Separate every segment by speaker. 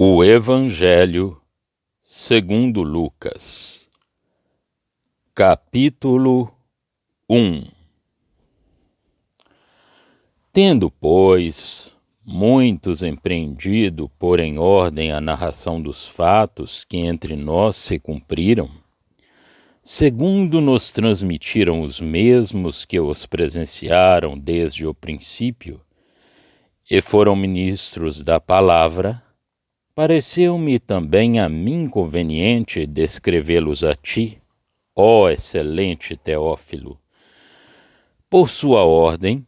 Speaker 1: O Evangelho segundo Lucas, capítulo 1. Tendo, pois, muitos empreendido pôr em ordem a narração dos fatos que entre nós se cumpriram, segundo nos transmitiram os mesmos que os presenciaram desde o princípio, e foram ministros da palavra, pareceu-me também a mim conveniente descrevê-los a ti, ó excelente Teófilo, por sua ordem,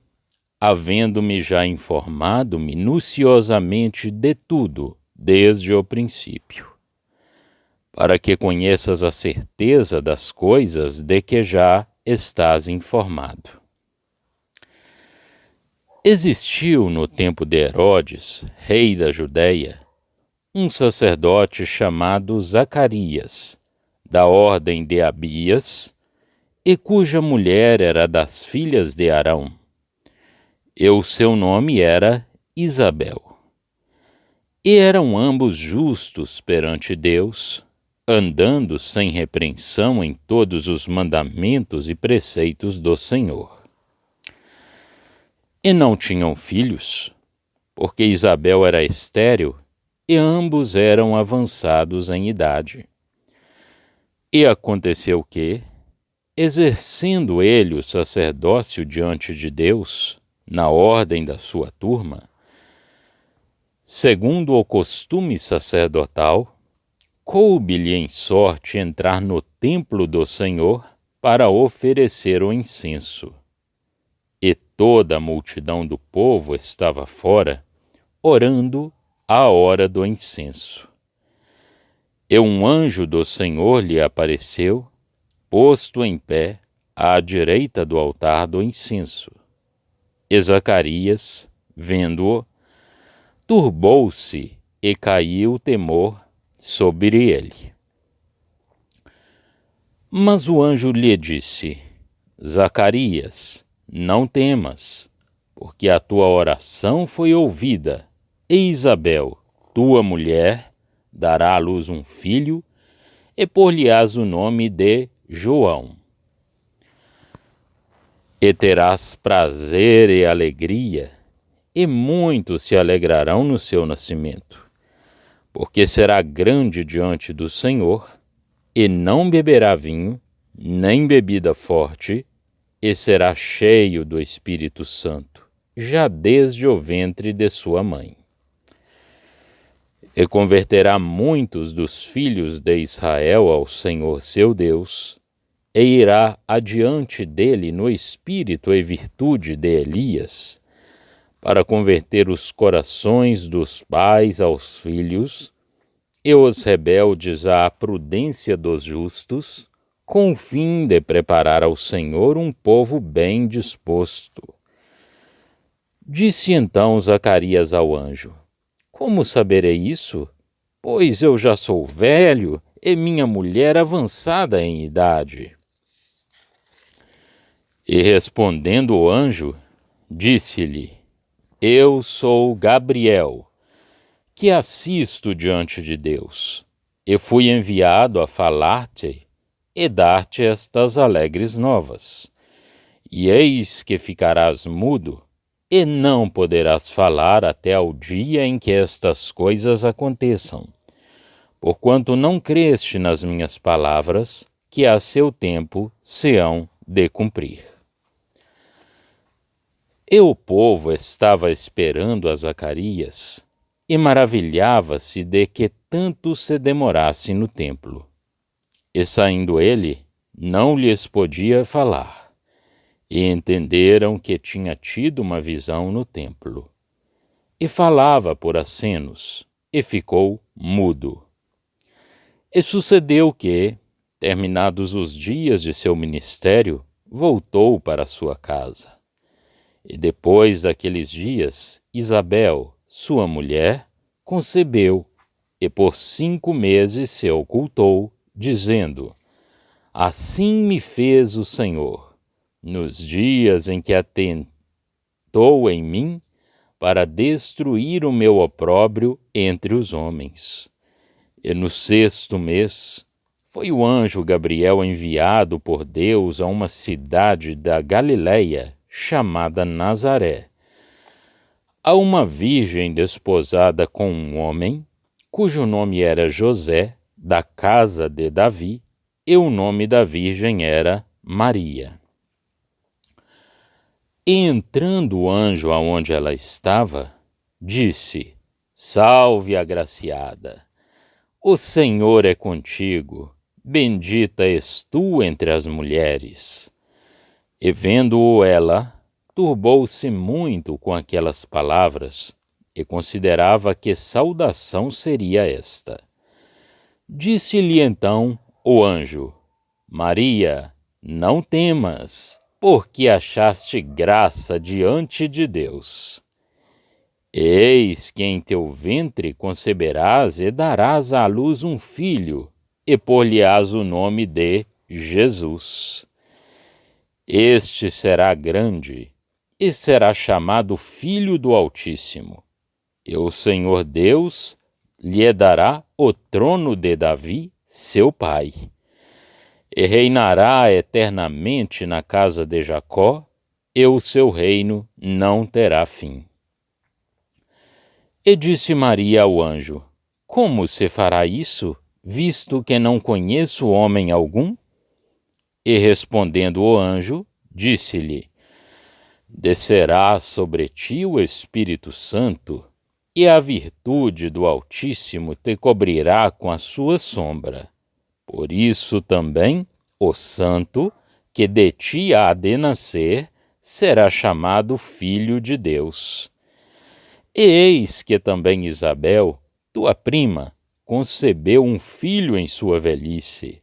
Speaker 1: havendo-me já informado minuciosamente de tudo desde o princípio, para que conheças a certeza das coisas de que já estás informado. Existiu no tempo de Herodes, rei da Judéia, um sacerdote chamado Zacarias, da ordem de Abias, e cuja mulher era das filhas de Arão, e o seu nome era Isabel. E eram ambos justos perante Deus, andando sem repreensão em todos os mandamentos e preceitos do Senhor. E não tinham filhos, porque Isabel era estéril, e ambos eram avançados em idade. E aconteceu que, exercendo ele o sacerdócio diante de Deus, na ordem da sua turma, segundo o costume sacerdotal, coube-lhe em sorte entrar no templo do Senhor para oferecer o incenso. E toda a multidão do povo estava fora, orando à hora do incenso. E um anjo do Senhor lhe apareceu, posto em pé à direita do altar do incenso. E Zacarias, vendo-o, turbou-se e caiu o temor sobre ele. Mas o anjo lhe disse: Zacarias, não temas, porque a tua oração foi ouvida, e Isabel, tua mulher, dará à luz um filho, e por-lhe-ás o nome de João. E terás prazer e alegria, e muitos se alegrarão no seu nascimento, porque será grande diante do Senhor, e não beberá vinho, nem bebida forte, e será cheio do Espírito Santo, já desde o ventre de sua mãe. E converterá muitos dos filhos de Israel ao Senhor seu Deus, e irá adiante dele no espírito e virtude de Elias, para converter os corações dos pais aos filhos, e os rebeldes à prudência dos justos, com o fim de preparar ao Senhor um povo bem disposto. Disse então Zacarias ao anjo: Como saberei isso? Pois eu já sou velho e minha mulher avançada em idade. E respondendo o anjo, disse-lhe: Eu sou Gabriel, que assisto diante de Deus, e fui enviado a falar-te e dar-te estas alegres novas. E eis que ficarás mudo, e não poderás falar até ao dia em que estas coisas aconteçam, porquanto não creste nas minhas palavras, que a seu tempo se hão de cumprir. E o povo estava esperando a Zacarias, e maravilhava-se de que tanto se demorasse no templo. E saindo ele, não lhes podia falar. E entenderam que tinha tido uma visão no templo. E falava por acenos, e ficou mudo. E sucedeu que, terminados os dias de seu ministério, voltou para sua casa. E depois daqueles dias, Isabel, sua mulher, concebeu, e por 5 meses se ocultou, dizendo: Assim me fez o Senhor, nos dias em que atentou em mim, para destruir o meu opróbrio entre os homens. E no 6º mês, foi o anjo Gabriel enviado por Deus a uma cidade da Galileia, chamada Nazaré, a uma virgem desposada com um homem, cujo nome era José, da casa de Davi, e o nome da virgem era Maria. E entrando o anjo aonde ela estava, disse: Salve, agraciada! O Senhor é contigo, bendita és tu entre as mulheres. E vendo-o ela, turbou-se muito com aquelas palavras, e considerava que saudação seria esta. Disse-lhe então o anjo: Maria, não temas, porque achaste graça diante de Deus. Eis que em teu ventre conceberás e darás à luz um filho, e por-lhe-ás o nome de Jesus. Este será grande, e será chamado Filho do Altíssimo. E o Senhor Deus lhe dará o trono de Davi, seu pai. E reinará eternamente na casa de Jacó, e o seu reino não terá fim. E disse Maria ao anjo: Como se fará isso, visto que não conheço homem algum? E respondendo o anjo, disse-lhe: Descerá sobre ti o Espírito Santo, e a virtude do Altíssimo te cobrirá com a sua sombra. Por isso também o santo, que de ti há de nascer, será chamado Filho de Deus. E eis que também Isabel, tua prima, concebeu um filho em sua velhice.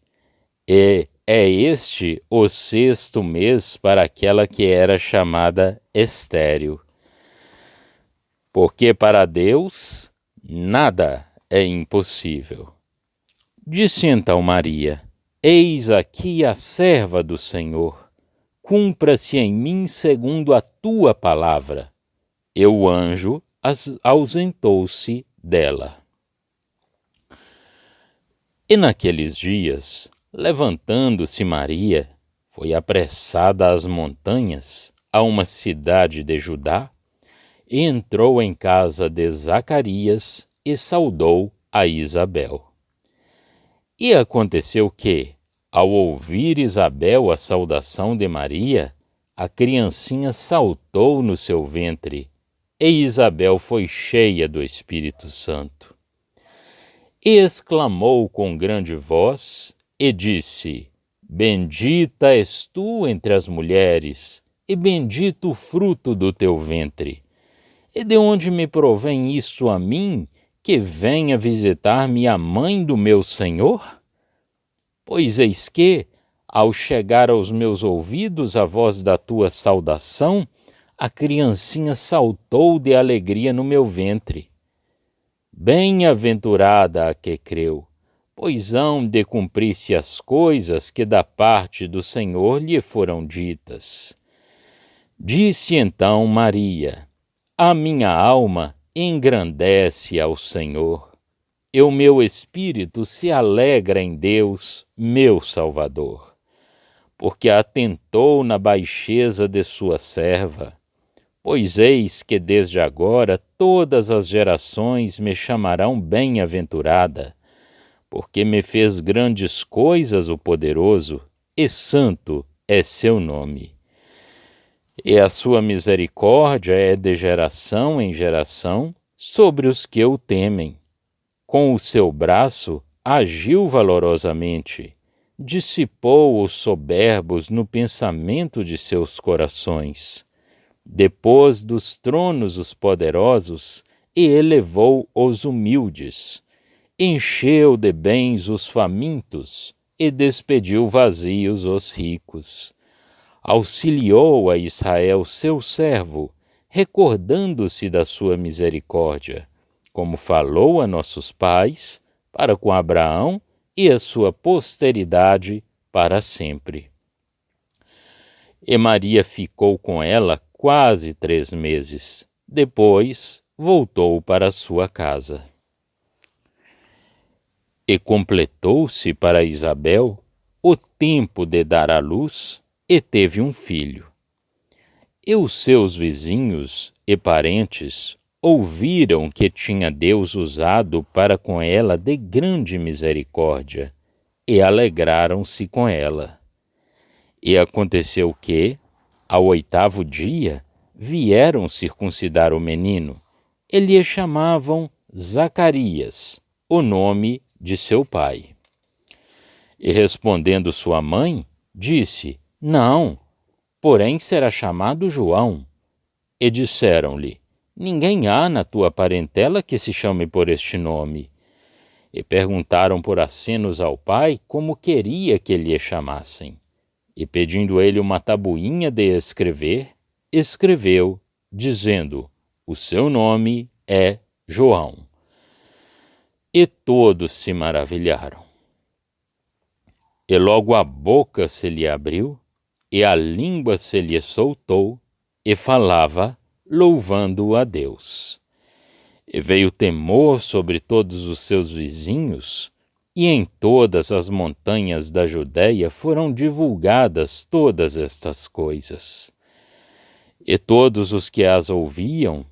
Speaker 1: E é este o 6º mês para aquela que era chamada estéril. Porque para Deus nada é impossível. Disse então Maria: Eis aqui a serva do Senhor, cumpra-se em mim segundo a tua palavra. E o anjo ausentou-se dela. E naqueles dias, levantando-se Maria, foi apressada às montanhas, a uma cidade de Judá, e entrou em casa de Zacarias e saudou a Isabel. E aconteceu que, ao ouvir Isabel a saudação de Maria, a criancinha saltou no seu ventre, e Isabel foi cheia do Espírito Santo. E exclamou com grande voz, e disse: Bendita és tu entre as mulheres, e bendito o fruto do teu ventre. E de onde me provém isso a mim, que venha visitar-me a mãe do meu Senhor? Pois eis que, ao chegar aos meus ouvidos a voz da tua saudação, a criancinha saltou de alegria no meu ventre. Bem-aventurada a que creu, pois hão de cumprir-se as coisas que da parte do Senhor lhe foram ditas. Disse então Maria: A minha alma engrandece ao Senhor, e o meu espírito se alegra em Deus, meu Salvador, porque atentou na baixeza de sua serva. Pois eis que desde agora todas as gerações me chamarão bem-aventurada, porque me fez grandes coisas o poderoso, e santo é seu nome. E a sua misericórdia é de geração em geração sobre os que o temem. Com o seu braço agiu valorosamente, dissipou os soberbos no pensamento de seus corações. Depôs dos tronos os poderosos e elevou os humildes. Encheu de bens os famintos e despediu vazios os ricos. Auxiliou a Israel seu servo, recordando-se da sua misericórdia, como falou a nossos pais, para com Abraão e a sua posteridade para sempre. E Maria ficou com ela quase 3 meses, Depois voltou para sua casa. E completou-se para Isabel o tempo de dar à luz, e teve um filho. E os seus vizinhos e parentes ouviram que tinha Deus usado para com ela de grande misericórdia, e alegraram-se com ela. E aconteceu que, ao 8º dia, vieram circuncidar o menino, e lhe chamavam Zacarias, o nome de seu pai. E respondendo sua mãe, disse: Não, porém será chamado João. E disseram-lhe: Ninguém há na tua parentela que se chame por este nome. E perguntaram por acenos ao pai como queria que lhe chamassem. E pedindo ele uma tabuinha de escrever, escreveu, dizendo: O seu nome é João. E todos se maravilharam. E logo a boca se lhe abriu, e a língua se lhe soltou, e falava, louvando a Deus. E veio temor sobre todos os seus vizinhos, e em todas as montanhas da Judéia foram divulgadas todas estas coisas. E todos os que as ouviam,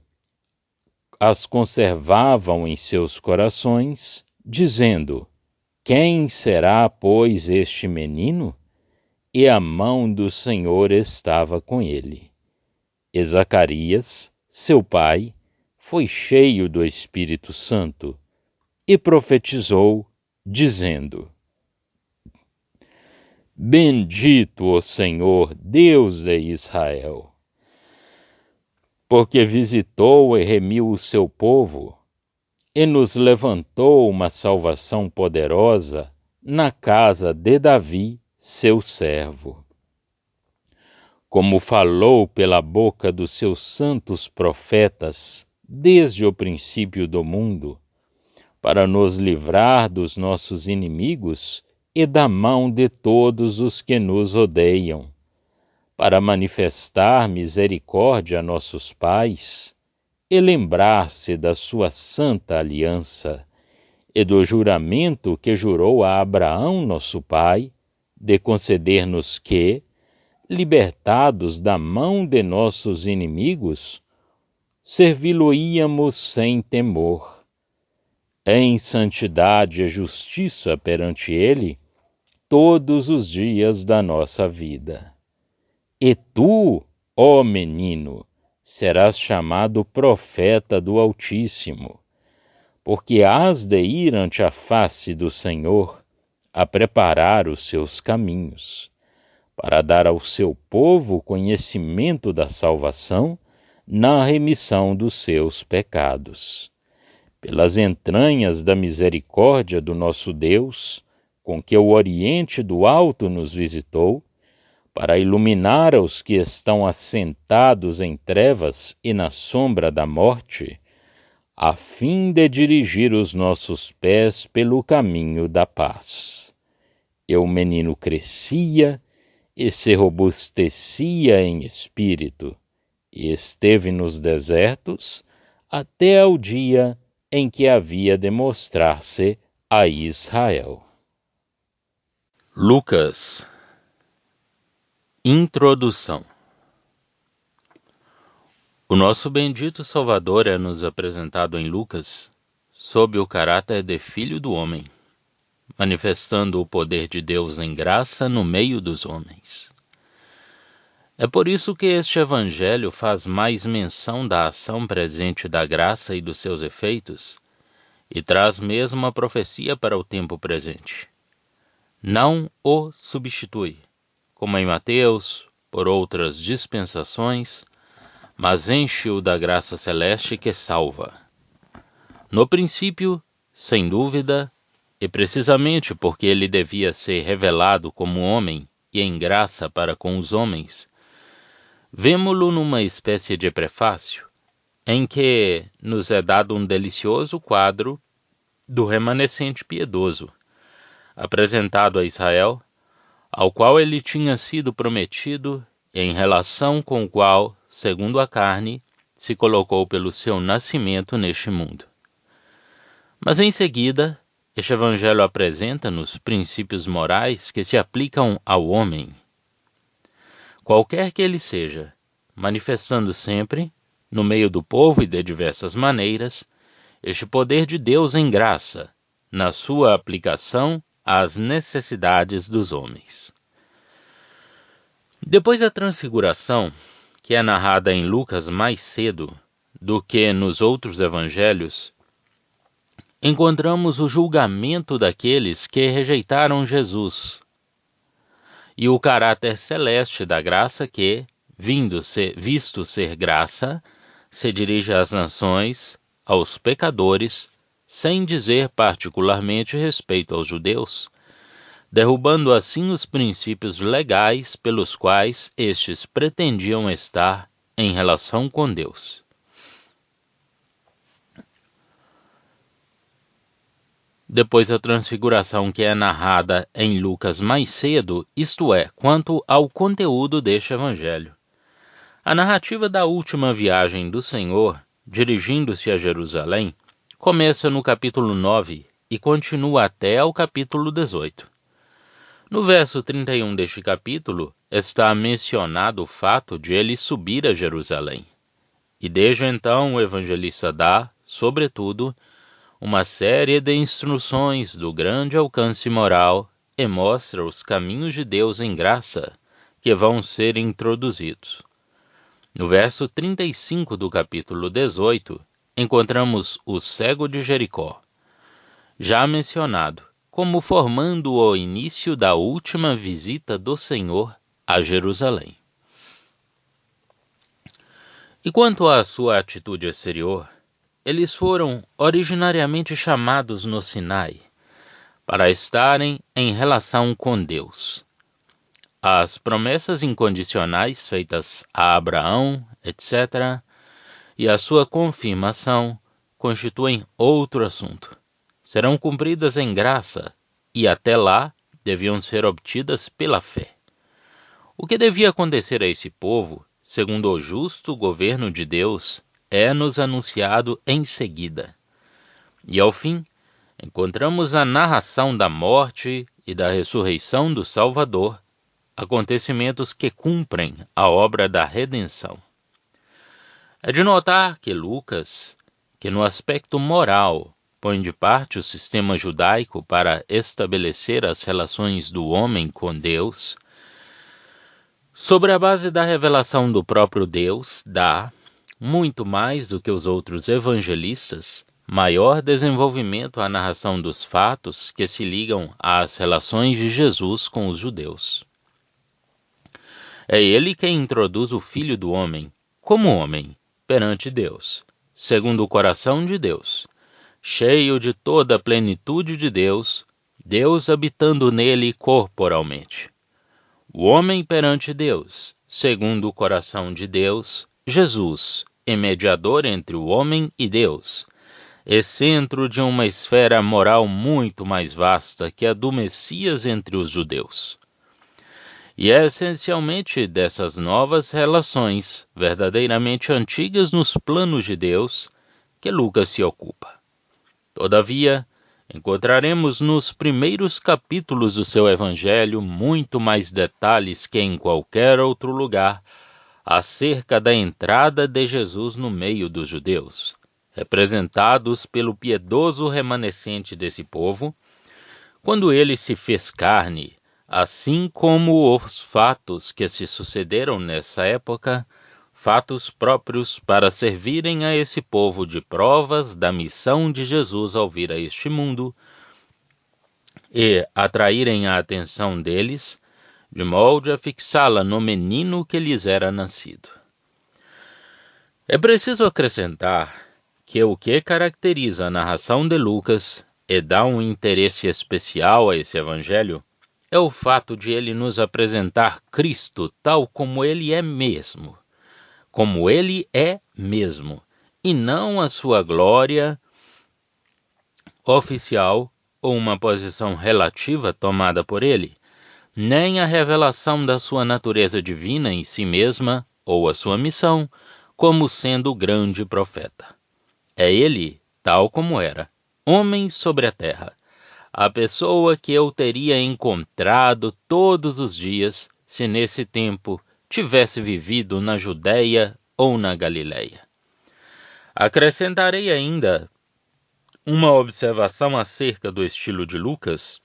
Speaker 1: as conservavam em seus corações, dizendo: Quem será, pois, este menino? E a mão do Senhor estava com ele. E Zacarias, seu pai, foi cheio do Espírito Santo e profetizou, dizendo: Bendito o Senhor, Deus de Israel, porque visitou e remiu o seu povo, e nos levantou uma salvação poderosa na casa de Davi, seu servo. Como falou pela boca dos seus santos profetas, desde o princípio do mundo, para nos livrar dos nossos inimigos e da mão de todos os que nos odeiam, para manifestar misericórdia a nossos pais e lembrar-se da sua santa aliança e do juramento que jurou a Abraão, nosso pai, de conceder-nos que, libertados da mão de nossos inimigos, servi-lo-íamos sem temor, em santidade e justiça perante ele, todos os dias da nossa vida. E tu, ó menino, serás chamado profeta do Altíssimo, porque hás de ir ante a face do Senhor, a preparar os seus caminhos, para dar ao seu povo conhecimento da salvação na remissão dos seus pecados. Pelas entranhas da misericórdia do nosso Deus, com que o Oriente do Alto nos visitou, para iluminar os que estão assentados em trevas e na sombra da morte, a fim de dirigir os nossos pés pelo caminho da paz. E o menino crescia e se robustecia em espírito, e esteve nos desertos até ao dia em que havia de mostrar-se a Israel. Lucas. Introdução. O nosso bendito Salvador é-nos apresentado em Lucas sob o caráter de Filho do Homem, manifestando o poder de Deus em graça no meio dos homens. É por isso que este Evangelho faz mais menção da ação presente da graça e dos seus efeitos, e traz mesmo a profecia para o tempo presente. Não o substitui, como em Mateus, por outras dispensações, mas enche-o da graça celeste que salva. No princípio, sem dúvida, e precisamente porque ele devia ser revelado como homem e em graça para com os homens, vemo-lo numa espécie de prefácio, em que nos é dado um delicioso quadro do remanescente piedoso, apresentado a Israel, ao qual ele tinha sido prometido, em relação com o qual, segundo a carne, se colocou pelo seu nascimento neste mundo. Mas em seguida, este evangelho apresenta-nos princípios morais que se aplicam ao homem, qualquer que ele seja, manifestando sempre, no meio do povo e de diversas maneiras, este poder de Deus em graça, na sua aplicação às necessidades dos homens. Depois da transfiguração, que é narrada em Lucas mais cedo do que nos outros evangelhos, encontramos o julgamento daqueles que rejeitaram Jesus e o caráter celeste da graça que, visto ser graça, se dirige às nações, aos pecadores, sem dizer particularmente respeito aos judeus, derrubando assim os princípios legais pelos quais estes pretendiam estar em relação com Deus. Depois da transfiguração que é narrada em Lucas mais cedo, isto é, quanto ao conteúdo deste evangelho. A narrativa da última viagem do Senhor, dirigindo-se a Jerusalém, começa no capítulo 9 e continua até ao capítulo 18. No verso 31 deste capítulo, está mencionado o fato de ele subir a Jerusalém. E desde então o evangelista dá, sobretudo, uma série de instruções do grande alcance moral e mostra os caminhos de Deus em graça que vão ser introduzidos. No verso 35 do capítulo 18, encontramos o cego de Jericó, já mencionado, como formando o início da última visita do Senhor a Jerusalém. E quanto à sua atitude exterior, eles foram originariamente chamados no Sinai para estarem em relação com Deus. As promessas incondicionais feitas a Abraão, etc., e a sua confirmação constituem outro assunto. Serão cumpridas em graça e até lá deviam ser obtidas pela fé. O que devia acontecer a esse povo, segundo o justo governo de Deus, é-nos anunciado em seguida. E ao fim, encontramos a narração da morte e da ressurreição do Salvador, acontecimentos que cumprem a obra da redenção. É de notar que Lucas, que no aspecto moral põe de parte o sistema judaico para estabelecer as relações do homem com Deus, sobre a base da revelação do próprio Deus, dá, muito mais do que os outros evangelistas, maior desenvolvimento à narração dos fatos que se ligam às relações de Jesus com os judeus. É ele quem introduz o Filho do Homem, como homem, perante Deus, segundo o coração de Deus, cheio de toda a plenitude de Deus, Deus habitando nele corporalmente. O homem perante Deus, segundo o coração de Deus, Jesus, e mediador entre o homem e Deus, e centro de uma esfera moral muito mais vasta que a do Messias entre os judeus. E é essencialmente dessas novas relações, verdadeiramente antigas nos planos de Deus, que Lucas se ocupa. Todavia, encontraremos nos primeiros capítulos do seu Evangelho muito mais detalhes que em qualquer outro lugar acerca da entrada de Jesus no meio dos judeus, representados pelo piedoso remanescente desse povo, quando ele se fez carne, assim como os fatos que se sucederam nessa época, fatos próprios para servirem a esse povo de provas da missão de Jesus ao vir a este mundo e atraírem a atenção deles, de modo a fixá-la no menino que lhes era nascido. É preciso acrescentar que o que caracteriza a narração de Lucas e dá um interesse especial a esse evangelho é o fato de ele nos apresentar Cristo tal como ele é mesmo, e não a sua glória oficial ou uma posição relativa tomada por ele, nem a revelação da sua natureza divina em si mesma ou a sua missão, como sendo o grande profeta. É ele, tal como era, homem sobre a terra, a pessoa que eu teria encontrado todos os dias se nesse tempo tivesse vivido na Judéia ou na Galiléia. Acrescentarei ainda uma observação acerca do estilo de Lucas,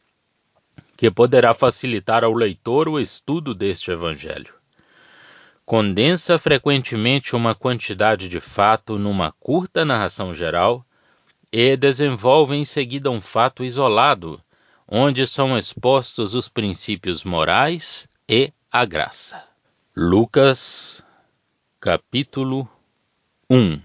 Speaker 1: que poderá facilitar ao leitor o estudo deste evangelho. Condensa frequentemente uma quantidade de fato numa curta narração geral e desenvolve em seguida um fato isolado, onde são expostos os princípios morais e a graça. Lucas, capítulo 1.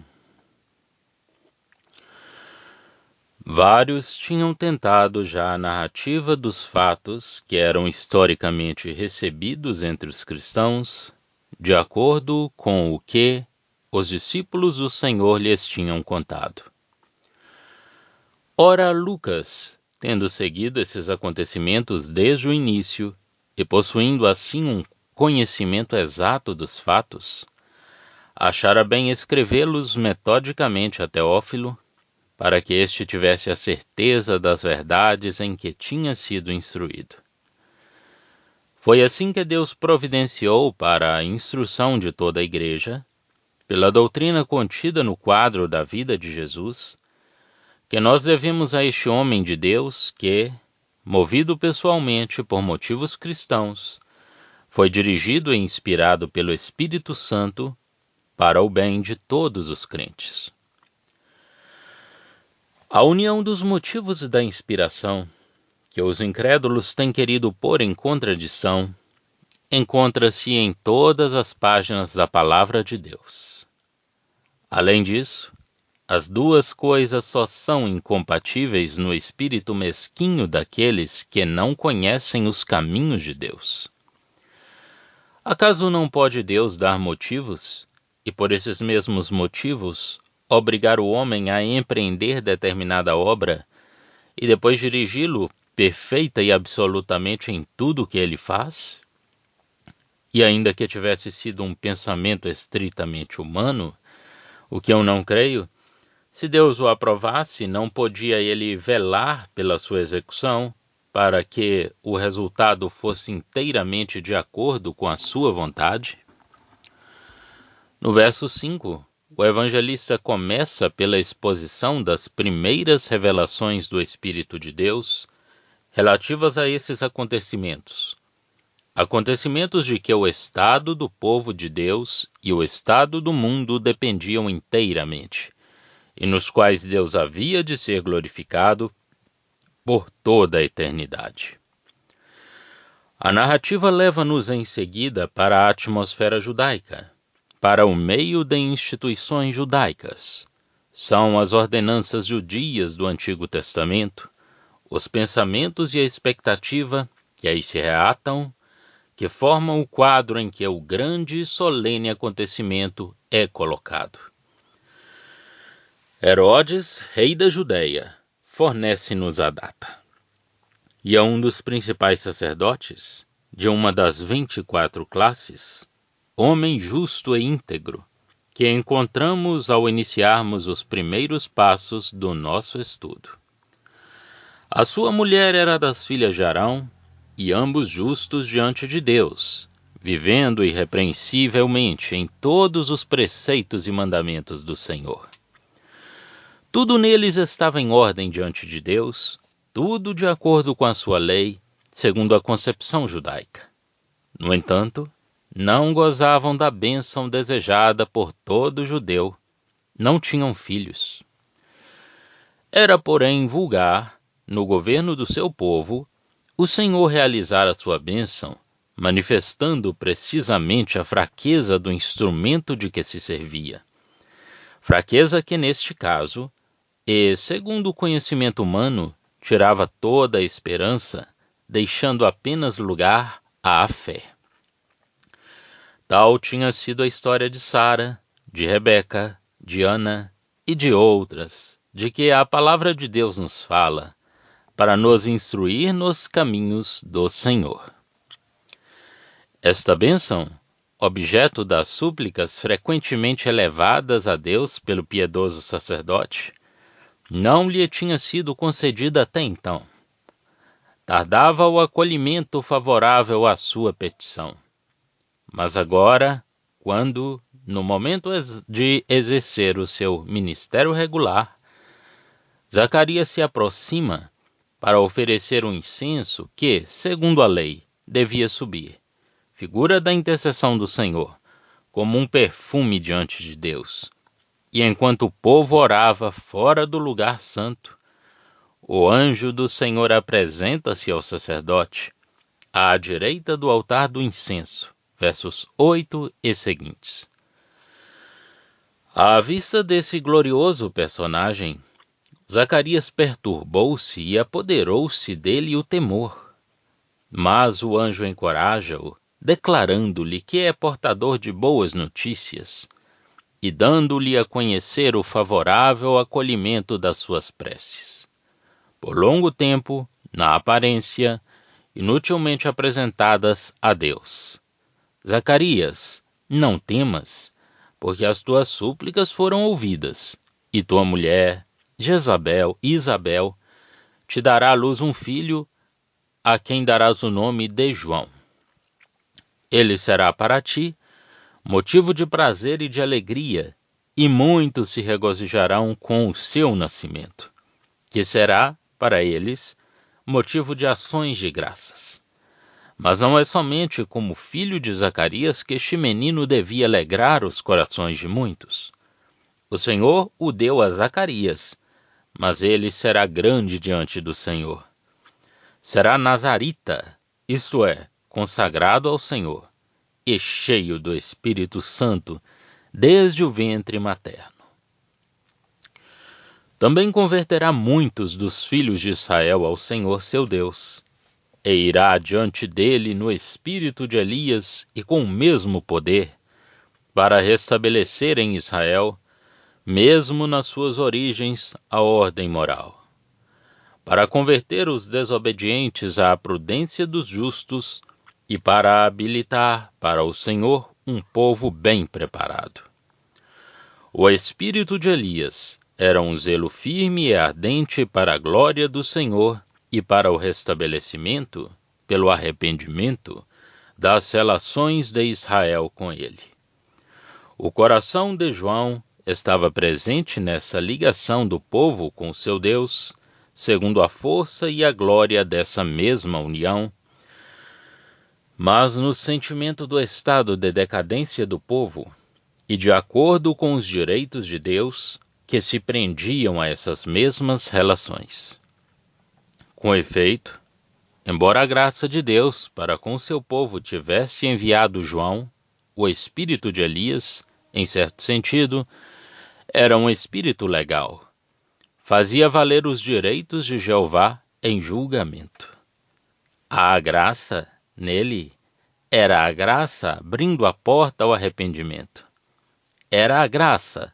Speaker 1: Vários tinham tentado já a narrativa dos fatos que eram historicamente recebidos entre os cristãos, de acordo com o que os discípulos do Senhor lhes tinham contado. Ora, Lucas, tendo seguido esses acontecimentos desde o início e possuindo assim um conhecimento exato dos fatos, achara bem escrevê-los metodicamente a Teófilo, para que este tivesse a certeza das verdades em que tinha sido instruído. Foi assim que Deus providenciou para a instrução de toda a Igreja, pela doutrina contida no quadro da vida de Jesus, que nós devemos a este homem de Deus que, movido pessoalmente por motivos cristãos, foi dirigido e inspirado pelo Espírito Santo para o bem de todos os crentes. A união dos motivos da inspiração, que os incrédulos têm querido pôr em contradição, encontra-se em todas as páginas da Palavra de Deus. Além disso, as duas coisas só são incompatíveis no espírito mesquinho daqueles que não conhecem os caminhos de Deus. Acaso não pode Deus dar motivos, e por esses mesmos motivos, obrigar o homem a empreender determinada obra e depois dirigi-lo perfeita e absolutamente em tudo o que ele faz? E ainda que tivesse sido um pensamento estritamente humano, o que eu não creio, se Deus o aprovasse, não podia ele velar pela sua execução, para que o resultado fosse inteiramente de acordo com a sua vontade? No verso 5, o evangelista começa pela exposição das primeiras revelações do Espírito de Deus relativas a esses acontecimentos. Acontecimentos de que o estado do povo de Deus e o estado do mundo dependiam inteiramente, e nos quais Deus havia de ser glorificado por toda a eternidade. A narrativa leva-nos em seguida para a atmosfera judaica, para o meio de instituições judaicas. São as ordenanças judias do Antigo Testamento, os pensamentos e a expectativa que aí se reatam, que formam o quadro em que o grande e solene acontecimento é colocado. Herodes, rei da Judéia, fornece-nos a data. E a um dos principais sacerdotes, de uma das 24 classes, homem justo e íntegro, que encontramos ao iniciarmos os primeiros passos do nosso estudo. A sua mulher era das filhas de Arão, e ambos justos diante de Deus, vivendo irrepreensivelmente em todos os preceitos e mandamentos do Senhor. Tudo neles estava em ordem diante de Deus, tudo de acordo com a sua lei, segundo a concepção judaica. No entanto, não gozavam da bênção desejada por todo judeu, não tinham filhos. Era, porém, vulgar, no governo do seu povo, o Senhor realizar a sua bênção, manifestando precisamente a fraqueza do instrumento de que se servia. Fraqueza que, neste caso, e, segundo o conhecimento humano, tirava toda a esperança, deixando apenas lugar à fé. Tal tinha sido a história de Sara, de Rebeca, de Ana e de outras, de que a palavra de Deus nos fala, para nos instruir nos caminhos do Senhor. Esta bênção, objeto das súplicas frequentemente elevadas a Deus pelo piedoso sacerdote, não lhe tinha sido concedida até então. Tardava o acolhimento favorável à sua petição. Mas agora, quando, no momento de exercer o seu ministério regular, Zacarias se aproxima para oferecer um incenso que, segundo a lei, devia subir, figura da intercessão do Senhor, como um perfume diante de Deus. E enquanto o povo orava fora do lugar santo, o anjo do Senhor apresenta-se ao sacerdote, à direita do altar do incenso, versos 8 e seguintes. À vista desse glorioso personagem, Zacarias perturbou-se e apoderou-se dele o temor. Mas o anjo encoraja-o, declarando-lhe que é portador de boas notícias e dando-lhe a conhecer o favorável acolhimento das suas preces. Por longo tempo, na aparência, inutilmente apresentadas a Deus. Zacarias, não temas, porque as tuas súplicas foram ouvidas, e tua mulher, Isabel, te dará à luz um filho, a quem darás o nome de João. Ele será para ti motivo de prazer e de alegria, e muitos se regozijarão com o seu nascimento, que será, para eles, motivo de ações de graças. Mas não é somente como filho de Zacarias que este menino devia alegrar os corações de muitos. O Senhor o deu a Zacarias, mas ele será grande diante do Senhor. Será nazarita, isto é, consagrado ao Senhor, e cheio do Espírito Santo desde o ventre materno. Também converterá muitos dos filhos de Israel ao Senhor seu Deus, e irá diante dele no espírito de Elias e com o mesmo poder, para restabelecer em Israel, mesmo nas suas origens, a ordem moral, para converter os desobedientes à prudência dos justos e para habilitar para o Senhor um povo bem preparado. O espírito de Elias era um zelo firme e ardente para a glória do Senhor e para o restabelecimento, pelo arrependimento, das relações de Israel com ele. O coração de João estava presente nessa ligação do povo com seu Deus, segundo a força e a glória dessa mesma união, mas no sentimento do estado de decadência do povo e de acordo com os direitos de Deus que se prendiam a essas mesmas relações. Com efeito, embora a graça de Deus para com seu povo tivesse enviado João, o espírito de Elias, em certo sentido, era um espírito legal. Fazia valer os direitos de Jeová em julgamento. A graça, nele, era a graça abrindo a porta ao arrependimento. Era a graça,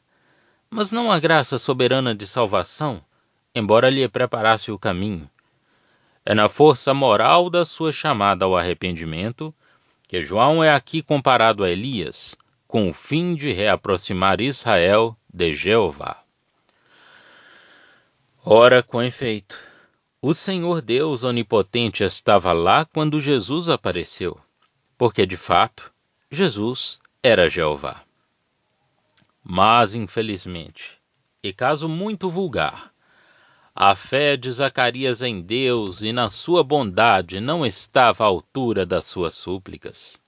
Speaker 1: mas não a graça soberana de salvação, embora lhe preparasse o caminho. É na força moral da sua chamada ao arrependimento que João é aqui comparado a Elias, com o fim de reaproximar Israel de Jeová. Ora, com efeito, o Senhor Deus Onipotente estava lá quando Jesus apareceu, porque, de fato, Jesus era Jeová. Mas, infelizmente, e caso muito vulgar, a fé de Zacarias em Deus e na sua bondade não estava à altura das suas súplicas.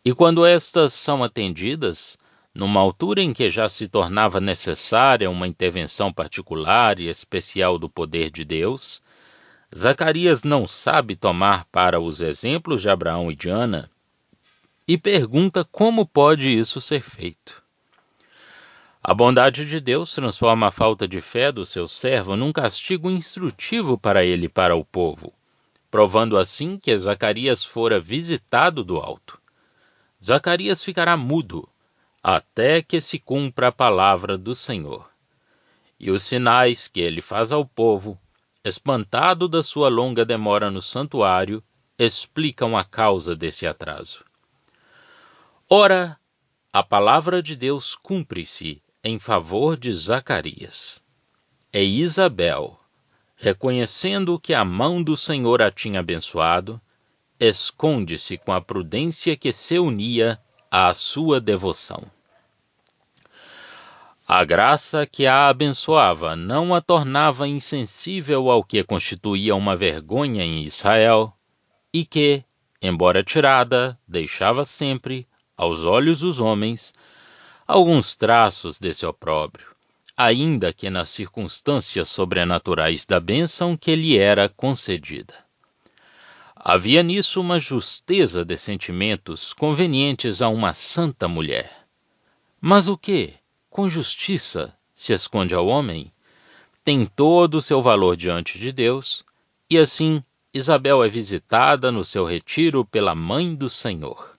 Speaker 1: E quando estas são atendidas, numa altura em que já se tornava necessária uma intervenção particular e especial do poder de Deus, Zacarias não sabe tomar para os exemplos de Abraão e de Ana e pergunta como pode isso ser feito. A bondade de Deus transforma a falta de fé do seu servo num castigo instrutivo para ele e para o povo, provando assim que Zacarias fora visitado do alto. Zacarias ficará mudo, até que se cumpra a palavra do Senhor. E os sinais que ele faz ao povo, espantado da sua longa demora no santuário, explicam a causa desse atraso. Ora, a palavra de Deus cumpre-se em favor de Zacarias. E Isabel, reconhecendo que a mão do Senhor a tinha abençoado, esconde-se com a prudência que se unia à sua devoção. A graça que a abençoava não a tornava insensível ao que constituía uma vergonha em Israel, e que, embora tirada, deixava sempre, aos olhos dos homens, alguns traços desse opróbrio, ainda que nas circunstâncias sobrenaturais da bênção que lhe era concedida. Havia nisso uma justeza de sentimentos convenientes a uma santa mulher. Mas o que, com justiça, se esconde ao homem, tem todo o seu valor diante de Deus, e assim Isabel é visitada no seu retiro pela mãe do Senhor.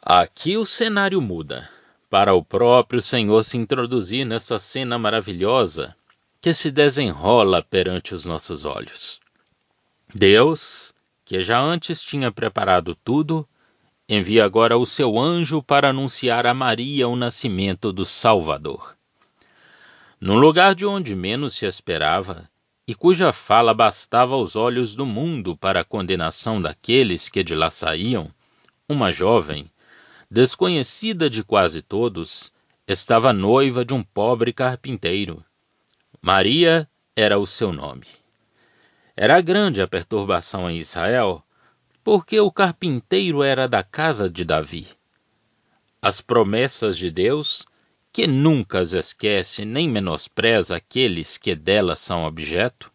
Speaker 1: Aqui o cenário muda, para o próprio Senhor se introduzir nessa cena maravilhosa que se desenrola perante os nossos olhos. Deus, que já antes tinha preparado tudo, envia agora o seu anjo para anunciar a Maria o nascimento do Salvador. Num lugar de onde menos se esperava, e cuja fala bastava aos olhos do mundo para a condenação daqueles que de lá saíam, uma jovem, desconhecida de quase todos, estava noiva de um pobre carpinteiro. Maria era o seu nome. Era grande a perturbação em Israel, porque o carpinteiro era da casa de Davi. As promessas de Deus, que nunca as esquece nem menospreza aqueles que delas são objeto,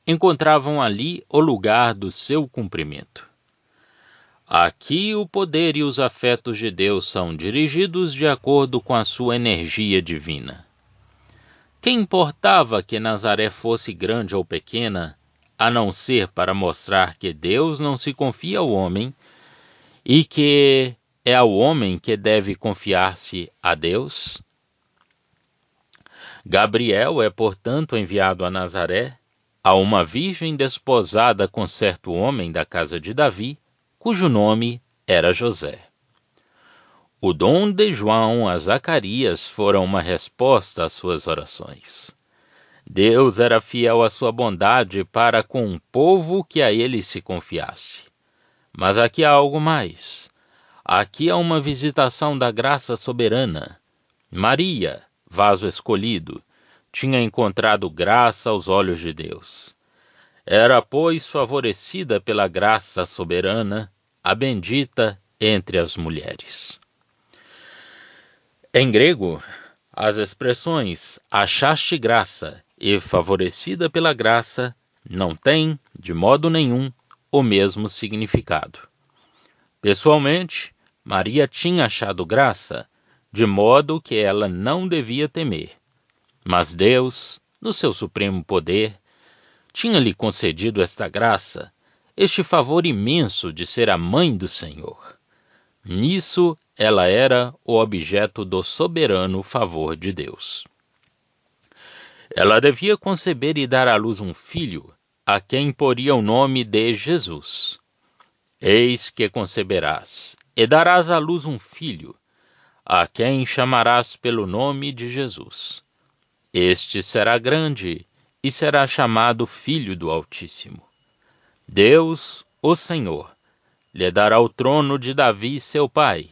Speaker 1: encontravam ali o lugar do seu cumprimento. Aqui o poder e os afetos de Deus são dirigidos de acordo com a sua energia divina. Que importava que Nazaré fosse grande ou pequena, a não ser para mostrar que Deus não se confia ao homem e que é ao homem que deve confiar-se a Deus? Gabriel é, portanto, enviado a Nazaré, a uma virgem desposada com certo homem da casa de Davi, cujo nome era José. O dom de João a Zacarias fora uma resposta às suas orações. Deus era fiel à sua bondade para com um povo que a ele se confiasse. Mas aqui há algo mais. Aqui há uma visitação da graça soberana. Maria, vaso escolhido, tinha encontrado graça aos olhos de Deus. Era, pois, favorecida pela graça soberana, a bendita entre as mulheres. Em grego, as expressões achaste graça e favorecida pela graça não têm, de modo nenhum, o mesmo significado. Pessoalmente, Maria tinha achado graça, de modo que ela não devia temer. Mas Deus, no seu supremo poder, tinha-lhe concedido esta graça, este favor imenso de ser a mãe do Senhor. Nisso, ela era o objeto do soberano favor de Deus. Ela devia conceber e dar à luz um filho, a quem poria o nome de Jesus. Eis que conceberás, e darás à luz um filho, a quem chamarás pelo nome de Jesus. Este será grande, e será chamado Filho do Altíssimo. Deus, o Senhor, lhe dará o trono de Davi, seu pai.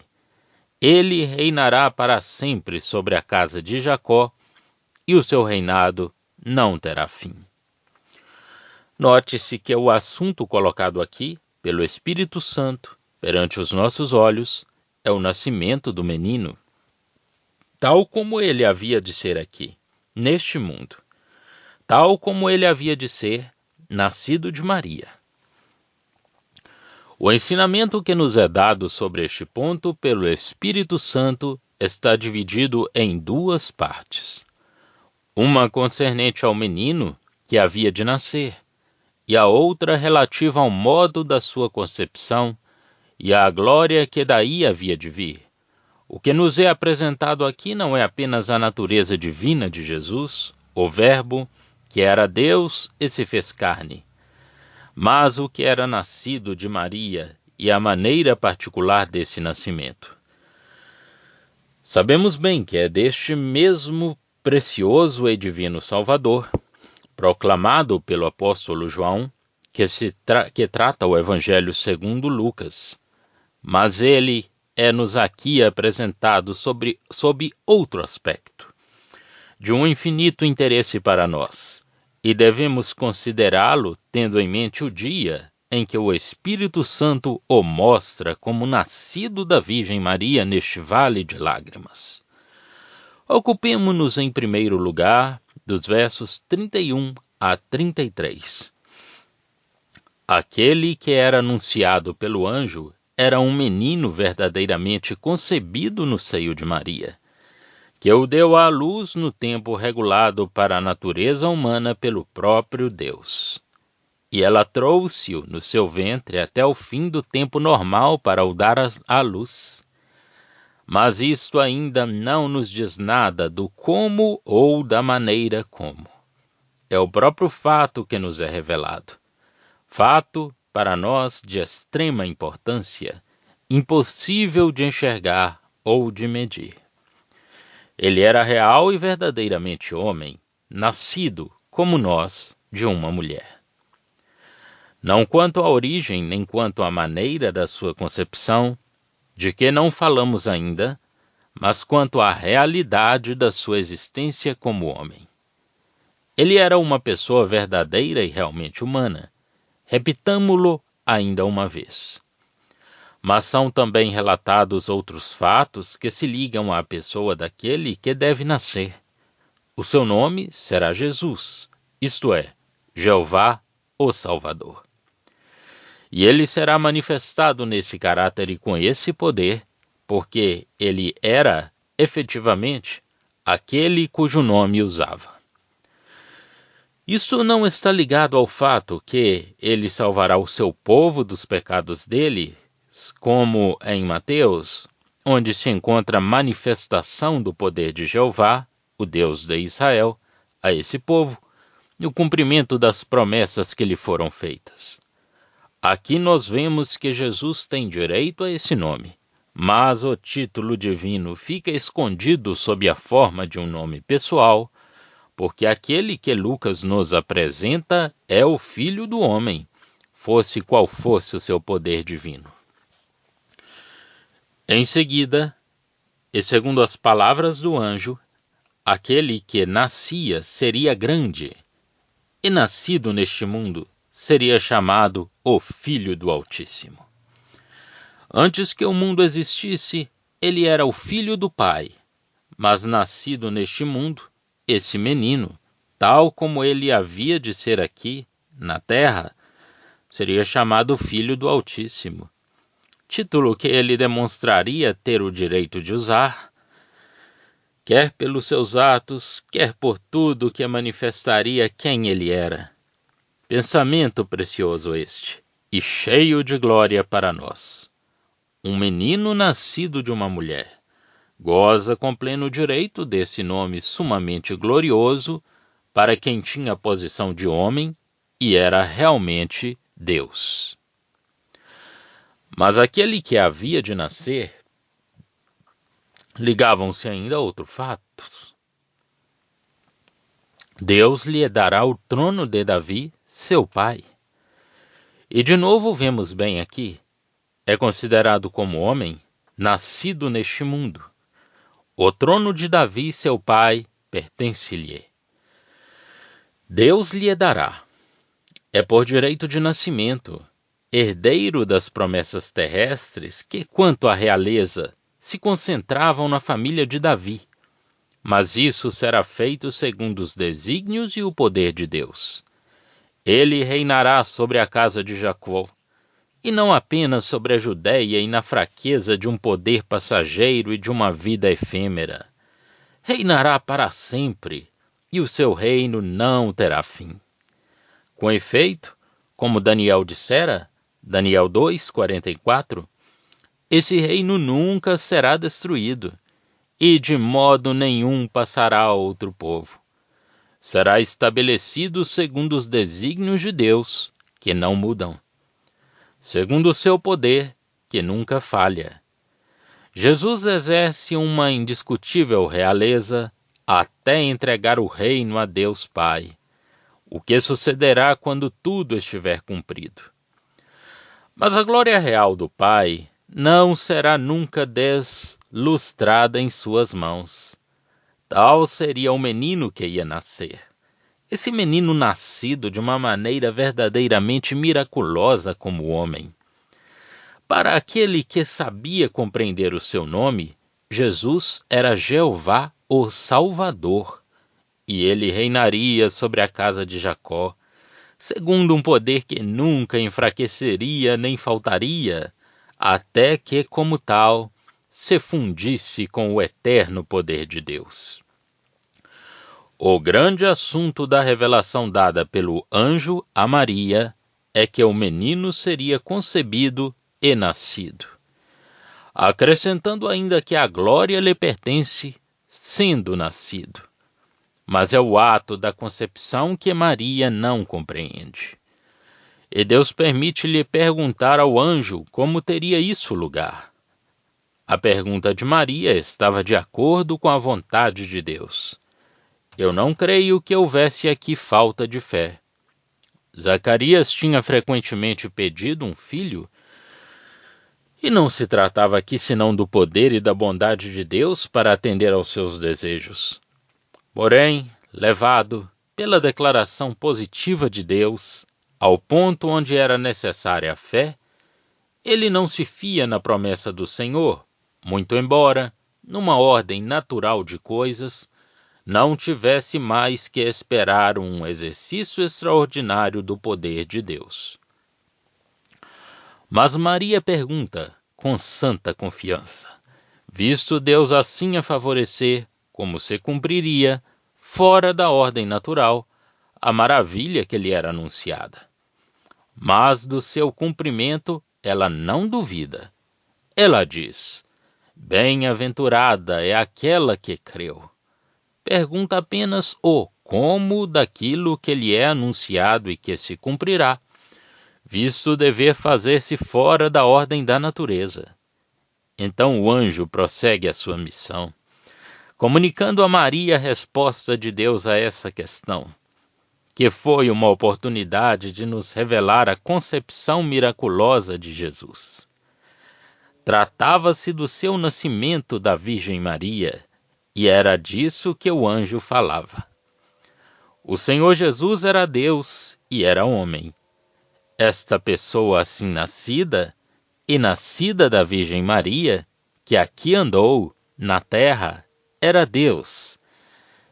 Speaker 1: Ele reinará para sempre sobre a casa de Jacó, e o seu reinado não terá fim. Note-se que o assunto colocado aqui, pelo Espírito Santo, perante os nossos olhos, é o nascimento do menino, tal como ele havia de ser aqui, neste mundo, tal como ele havia de ser, nascido de Maria. O ensinamento que nos é dado sobre este ponto pelo Espírito Santo está dividido em duas partes. Uma concernente ao menino que havia de nascer, e a outra relativa ao modo da sua concepção e à glória que daí havia de vir. O que nos é apresentado aqui não é apenas a natureza divina de Jesus, o Verbo, que era Deus e se fez carne, mas o que era nascido de Maria e a maneira particular desse nascimento. Sabemos bem que é deste mesmo precioso e divino Salvador, proclamado pelo apóstolo João, que trata o Evangelho segundo Lucas, mas ele é-nos aqui apresentado sob outro aspecto, de um infinito interesse para nós, e devemos considerá-lo tendo em mente o dia em que o Espírito Santo o mostra como nascido da Virgem Maria neste vale de lágrimas. Ocupemo-nos em primeiro lugar dos versos 31 a 33. Aquele que era anunciado pelo anjo era um menino verdadeiramente concebido no seio de Maria, que o deu à luz no tempo regulado para a natureza humana pelo próprio Deus. E ela trouxe-o no seu ventre até o fim do tempo normal para o dar à luz. Mas isto ainda não nos diz nada do como ou da maneira como. É o próprio fato que nos é revelado. Fato, para nós, de extrema importância, impossível de enxergar ou de medir. Ele era real e verdadeiramente homem, nascido, como nós, de uma mulher. Não quanto à origem, nem quanto à maneira da sua concepção, de que não falamos ainda, mas quanto à realidade da sua existência como homem. Ele era uma pessoa verdadeira e realmente humana. Repitamo-lo ainda uma vez. Mas são também relatados outros fatos que se ligam à pessoa daquele que deve nascer. O seu nome será Jesus, isto é, Jeová, o Salvador. E ele será manifestado nesse caráter e com esse poder, porque ele era, efetivamente, aquele cujo nome usava. Isso não está ligado ao fato que ele salvará o seu povo dos pecados deles, como em Mateus, onde se encontra a manifestação do poder de Jeová, o Deus de Israel, a esse povo, e o cumprimento das promessas que lhe foram feitas. Aqui nós vemos que Jesus tem direito a esse nome, mas o título divino fica escondido sob a forma de um nome pessoal, porque aquele que Lucas nos apresenta é o Filho do Homem, fosse qual fosse o seu poder divino. Em seguida, e segundo as palavras do anjo, aquele que nascia seria grande, e nascido neste mundo seria chamado o Filho do Altíssimo. Antes que o mundo existisse, ele era o Filho do Pai, mas nascido neste mundo, esse menino, tal como ele havia de ser aqui, na terra, seria chamado Filho do Altíssimo, título que ele demonstraria ter o direito de usar, quer pelos seus atos, quer por tudo que manifestaria quem ele era. Pensamento precioso este, e cheio de glória para nós. Um menino nascido de uma mulher goza com pleno direito desse nome sumamente glorioso para quem tinha a posição de homem e era realmente Deus. Mas aquele que havia de nascer, ligavam-se ainda a outros fatos. Deus lhe dará o trono de Davi, seu pai. E de novo vemos bem aqui, é considerado como homem, nascido neste mundo. O trono de Davi, seu pai, pertence-lhe. Deus lhe dará. É por direito de nascimento, herdeiro das promessas terrestres que, quanto à realeza, se concentravam na família de Davi. Mas isso será feito segundo os desígnios e o poder de Deus. Ele reinará sobre a casa de Jacó, e não apenas sobre a Judéia e na fraqueza de um poder passageiro e de uma vida efêmera. Reinará para sempre, e o seu reino não terá fim. Com efeito, como Daniel dissera, Daniel 2:44, esse reino nunca será destruído, e de modo nenhum passará a outro povo. Será estabelecido segundo os desígnios de Deus, que não mudam. segundo o seu poder, que nunca falha. Jesus exerce uma indiscutível realeza até entregar o reino a Deus Pai, o que sucederá quando tudo estiver cumprido. Mas a glória real do Pai não será nunca deslustrada em suas mãos. Tal seria o menino que ia nascer. Esse menino nascido de uma maneira verdadeiramente miraculosa como homem. Para aquele que sabia compreender o seu nome, Jesus era Jeová, o Salvador, e ele reinaria sobre a casa de Jacó, segundo um poder que nunca enfraqueceria nem faltaria, até que, como tal, se fundisse com o eterno poder de Deus. O grande assunto da revelação dada pelo anjo a Maria é que o menino seria concebido e nascido, acrescentando ainda que a glória lhe pertence sendo nascido. Mas é o ato da concepção que Maria não compreende. E Deus permite-lhe perguntar ao anjo como teria isso lugar. A pergunta de Maria estava de acordo com a vontade de Deus. Eu não creio que houvesse aqui falta de fé. Zacarias tinha frequentemente pedido um filho, e não se tratava aqui senão do poder e da bondade de Deus para atender aos seus desejos. Porém, levado pela declaração positiva de Deus, ao ponto onde era necessária a fé, ele não se fia na promessa do Senhor, muito embora, numa ordem natural de coisas, não tivesse mais que esperar um exercício extraordinário do poder de Deus. Mas Maria pergunta, com santa confiança, visto Deus assim a favorecer, como se cumpriria, fora da ordem natural, a maravilha que lhe era anunciada. Mas do seu cumprimento ela não duvida. Ela diz, bem-aventurada é aquela que creu. Pergunta apenas o como daquilo que lhe é anunciado e que se cumprirá, visto o dever fazer-se fora da ordem da natureza. Então o anjo prossegue a sua missão, comunicando a Maria a resposta de Deus a essa questão, que foi uma oportunidade de nos revelar a concepção miraculosa de Jesus. Tratava-se do seu nascimento da Virgem Maria, e era disso que o anjo falava. O Senhor Jesus era Deus e era homem. Esta pessoa assim nascida, e nascida da Virgem Maria, que aqui andou, na terra, era Deus,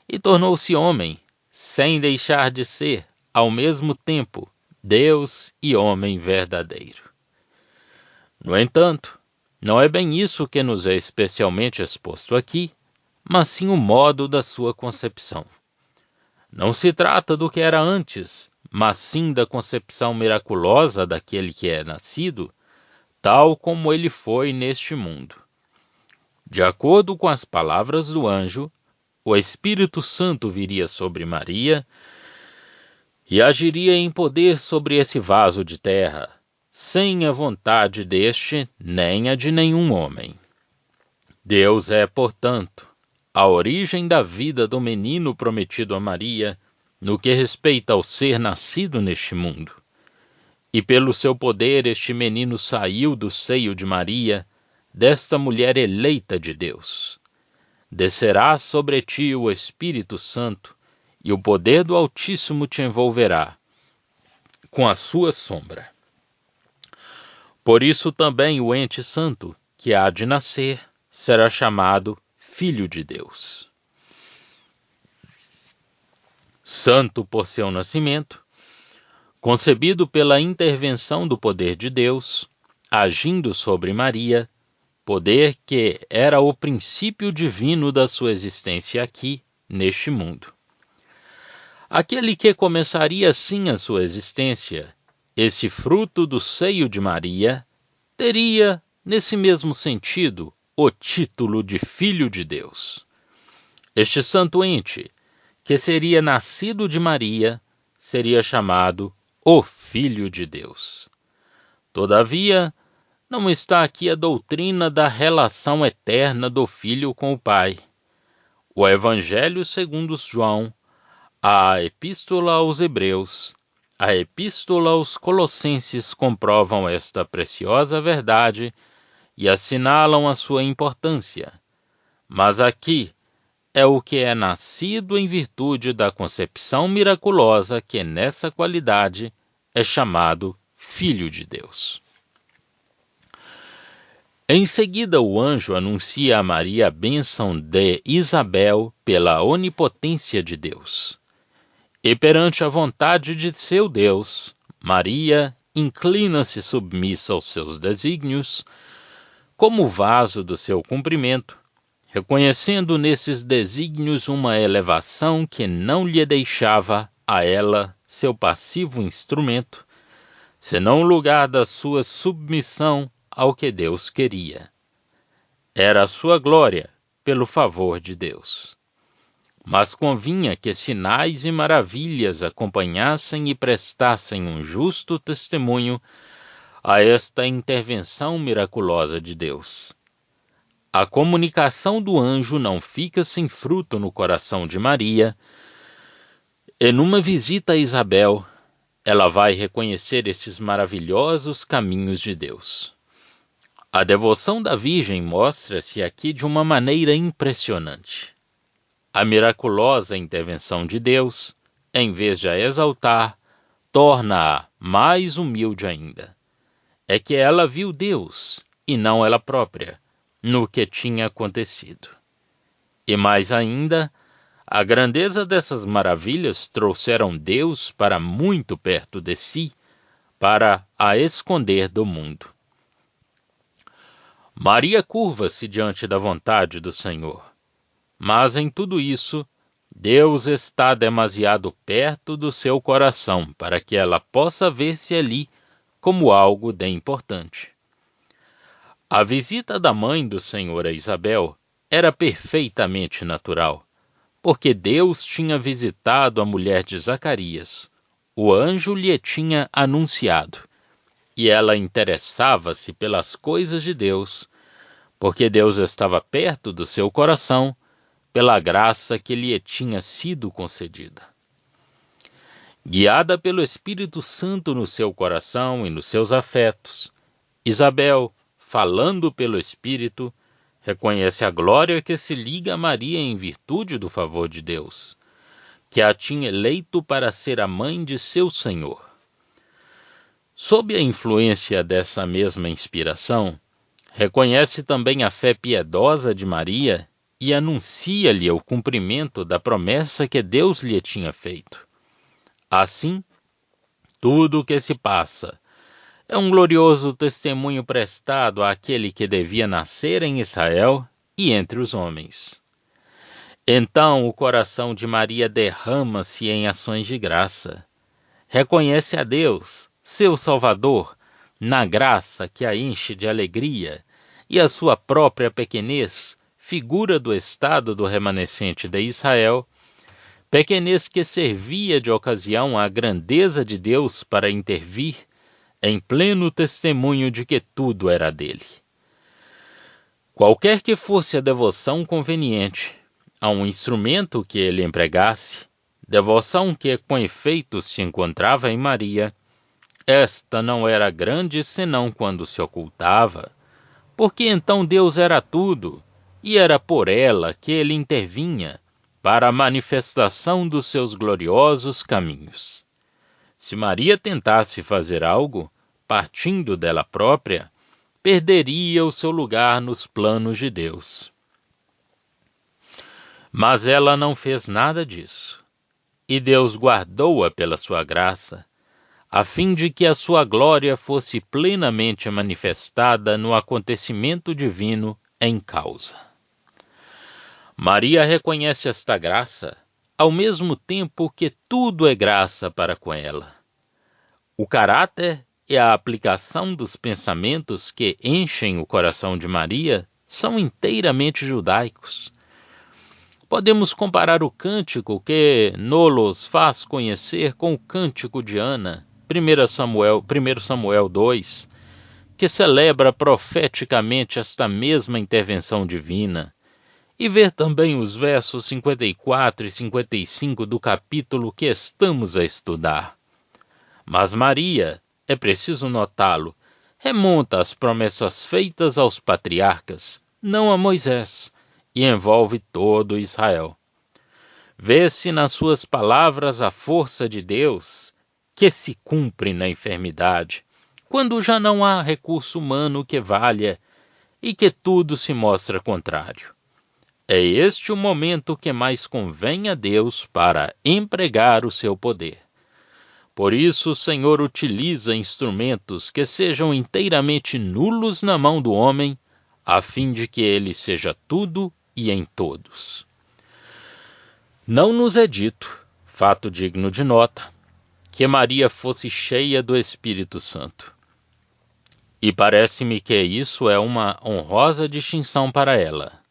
Speaker 1: e tornou-se homem, sem deixar de ser, ao mesmo tempo, Deus e homem verdadeiro. No entanto, não é bem isso que nos é especialmente exposto aqui, mas sim o modo da sua concepção. Não se trata do que era antes, mas sim da concepção miraculosa daquele que é nascido, tal como ele foi neste mundo. De acordo com as palavras do anjo, o Espírito Santo viria sobre Maria e agiria em poder sobre esse vaso de terra, sem a vontade deste nem a de nenhum homem. Deus é, portanto, a origem da vida do menino prometido a Maria, no que respeita ao ser nascido neste mundo. E pelo seu poder este menino saiu do seio de Maria, desta mulher eleita de Deus. Descerá sobre ti o Espírito Santo, e o poder do Altíssimo te envolverá com a sua sombra. Por isso também o ente santo, que há de nascer, será chamado Filho de Deus. Santo por seu nascimento, concebido pela intervenção do poder de Deus, agindo sobre Maria, poder que era o princípio divino da sua existência aqui, neste mundo. Aquele que começaria assim a sua existência, esse fruto do seio de Maria, teria, nesse mesmo sentido, o título de Filho de Deus. Este santo ente, que seria nascido de Maria, seria chamado o Filho de Deus. Todavia, não está aqui a doutrina da relação eterna do Filho com o Pai. O Evangelho segundo João, a Epístola aos Hebreus, a Epístola aos Colossenses comprovam esta preciosa verdade e assinalam a sua importância. Mas aqui é o que é nascido em virtude da concepção miraculosa que nessa qualidade é chamado Filho de Deus. Em seguida, o anjo anuncia a Maria a bênção de Isabel pela onipotência de Deus. E perante a vontade de seu Deus, Maria inclina-se submissa aos seus desígnios, como vaso do seu cumprimento, reconhecendo nesses desígnios uma elevação que não lhe deixava a ela, seu passivo instrumento, senão o lugar da sua submissão ao que Deus queria. Era a sua glória pelo favor de Deus. Mas convinha que sinais e maravilhas acompanhassem e prestassem um justo testemunho a esta intervenção miraculosa de Deus. A comunicação do anjo não fica sem fruto no coração de Maria, e numa visita a Isabel, ela vai reconhecer esses maravilhosos caminhos de Deus. A devoção da Virgem mostra-se aqui de uma maneira impressionante. A miraculosa intervenção de Deus, em vez de a exaltar, torna-a mais humilde ainda. É que ela viu Deus, e não ela própria, no que tinha acontecido. E mais ainda, a grandeza dessas maravilhas trouxeram Deus para muito perto de si, para a esconder do mundo. Maria curva-se diante da vontade do Senhor. Mas em tudo isso, Deus está demasiado perto do seu coração para que ela possa ver-se ali como algo de importante. A visita da mãe do Senhor a Isabel era perfeitamente natural, porque Deus tinha visitado a mulher de Zacarias. O anjo lhe tinha anunciado, e ela interessava-se pelas coisas de Deus, porque Deus estava perto do seu coração, pela graça que lhe tinha sido concedida. Guiada pelo Espírito Santo no seu coração e nos seus afetos, Isabel, falando pelo Espírito, reconhece a glória que se liga a Maria em virtude do favor de Deus, que a tinha eleito para ser a mãe de seu Senhor. Sob a influência dessa mesma inspiração, reconhece também a fé piedosa de Maria e anuncia-lhe o cumprimento da promessa que Deus lhe tinha feito. Assim, tudo o que se passa é um glorioso testemunho prestado àquele que devia nascer em Israel e entre os homens. Então o coração de Maria derrama-se em ações de graça. Reconhece a Deus, seu Salvador, na graça que a enche de alegria, e a sua própria pequenez, figura do estado do remanescente de Israel, pequenez que servia de ocasião à grandeza de Deus para intervir, em pleno testemunho de que tudo era dele. Qualquer que fosse a devoção conveniente a um instrumento que ele empregasse, devoção que com efeito se encontrava em Maria, esta não era grande senão quando se ocultava, porque então Deus era tudo, e era por ela que ele intervinha para a manifestação dos seus gloriosos caminhos. Se Maria tentasse fazer algo, partindo dela própria, perderia o seu lugar nos planos de Deus. Mas ela não fez nada disso, e Deus guardou-a pela sua graça, a fim de que a sua glória fosse plenamente manifestada no acontecimento divino em causa. Maria reconhece esta graça, ao mesmo tempo que tudo é graça para com ela. O caráter e a aplicação dos pensamentos que enchem o coração de Maria são inteiramente judaicos. Podemos comparar o cântico que nos faz conhecer com o cântico de Ana, 1 Samuel 2, que celebra profeticamente esta mesma intervenção divina, e ver também os versos 54 e 55 do capítulo que estamos a estudar. Mas Maria, é preciso notá-lo, remonta às promessas feitas aos patriarcas, não a Moisés, e envolve todo Israel. Vê-se nas suas palavras a força de Deus que se cumpre na enfermidade, quando já não há recurso humano que valha e que tudo se mostra contrário. É este o momento que mais convém a Deus para empregar o seu poder. Por isso o Senhor utiliza instrumentos que sejam inteiramente nulos na mão do homem, a fim de que ele seja tudo e em todos. Não nos é dito, fato digno de nota, que Maria fosse cheia do Espírito Santo. E parece-me que isso é uma honrosa distinção para ela.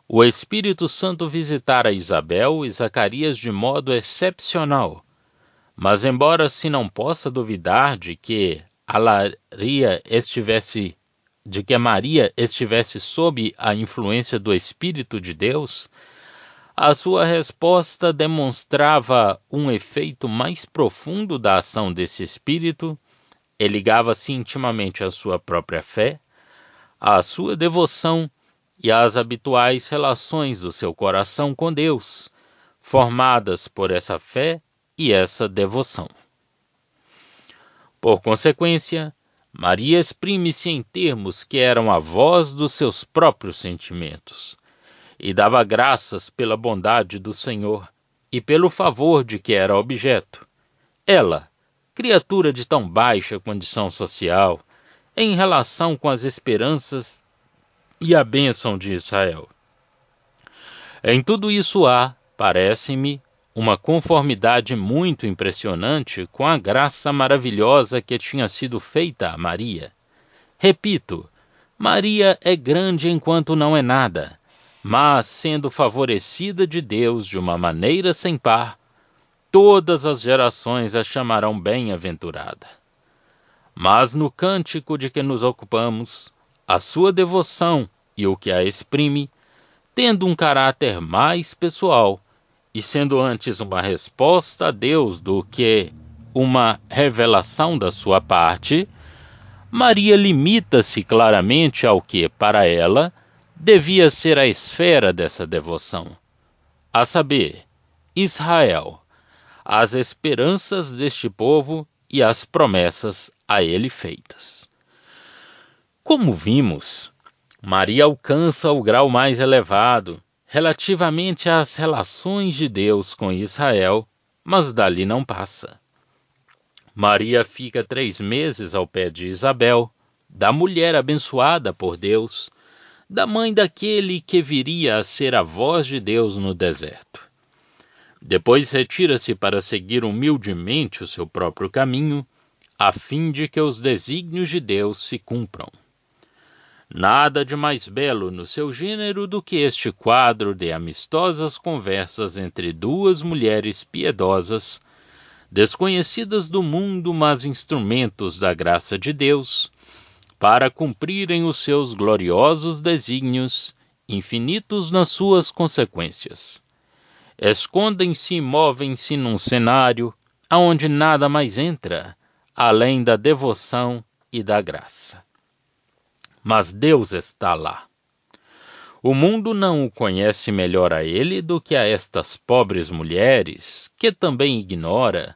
Speaker 1: O Espírito Santo visitara Isabel e Zacarias de modo excepcional, mas embora se não possa duvidar de que Maria estivesse sob a influência do Espírito de Deus, a sua resposta demonstrava um efeito mais profundo da ação desse Espírito e ligava-se intimamente à sua própria fé, à sua devoção e às habituais relações do seu coração com Deus, formadas por essa fé e essa devoção. Por consequência, Maria exprime-se em termos que eram a voz dos seus próprios sentimentos, e dava graças pela bondade do Senhor e pelo favor de que era objeto. Ela, criatura de tão baixa condição social, em relação com as esperanças e a bênção de Israel. Em tudo isso há, parece-me, uma conformidade muito impressionante com a graça maravilhosa que tinha sido feita a Maria. Repito, Maria é grande enquanto não é nada, mas, sendo favorecida de Deus de uma maneira sem par, todas as gerações a chamarão bem-aventurada. Mas no cântico de que nos ocupamos, a sua devoção e o que a exprime, tendo um caráter mais pessoal e sendo antes uma resposta a Deus do que uma revelação da sua parte, Maria limita-se claramente ao que, para ela, devia ser a esfera dessa devoção, a saber, Israel, as esperanças deste povo e as promessas a ele feitas. Como vimos, Maria alcança o grau mais elevado relativamente às relações de Deus com Israel, mas dali não passa. Maria fica 3 meses ao pé de Isabel, da mulher abençoada por Deus, da mãe daquele que viria a ser a voz de Deus no deserto. Depois retira-se para seguir humildemente o seu próprio caminho, a fim de que os desígnios de Deus se cumpram. Nada de mais belo no seu gênero do que este quadro de amistosas conversas entre duas mulheres piedosas, desconhecidas do mundo, mas instrumentos da graça de Deus, para cumprirem os seus gloriosos desígnios, infinitos nas suas consequências. Escondem-se e movem-se num cenário aonde nada mais entra, além da devoção e da graça. Mas Deus está lá. O mundo não o conhece melhor a ele do que a estas pobres mulheres, que também ignora,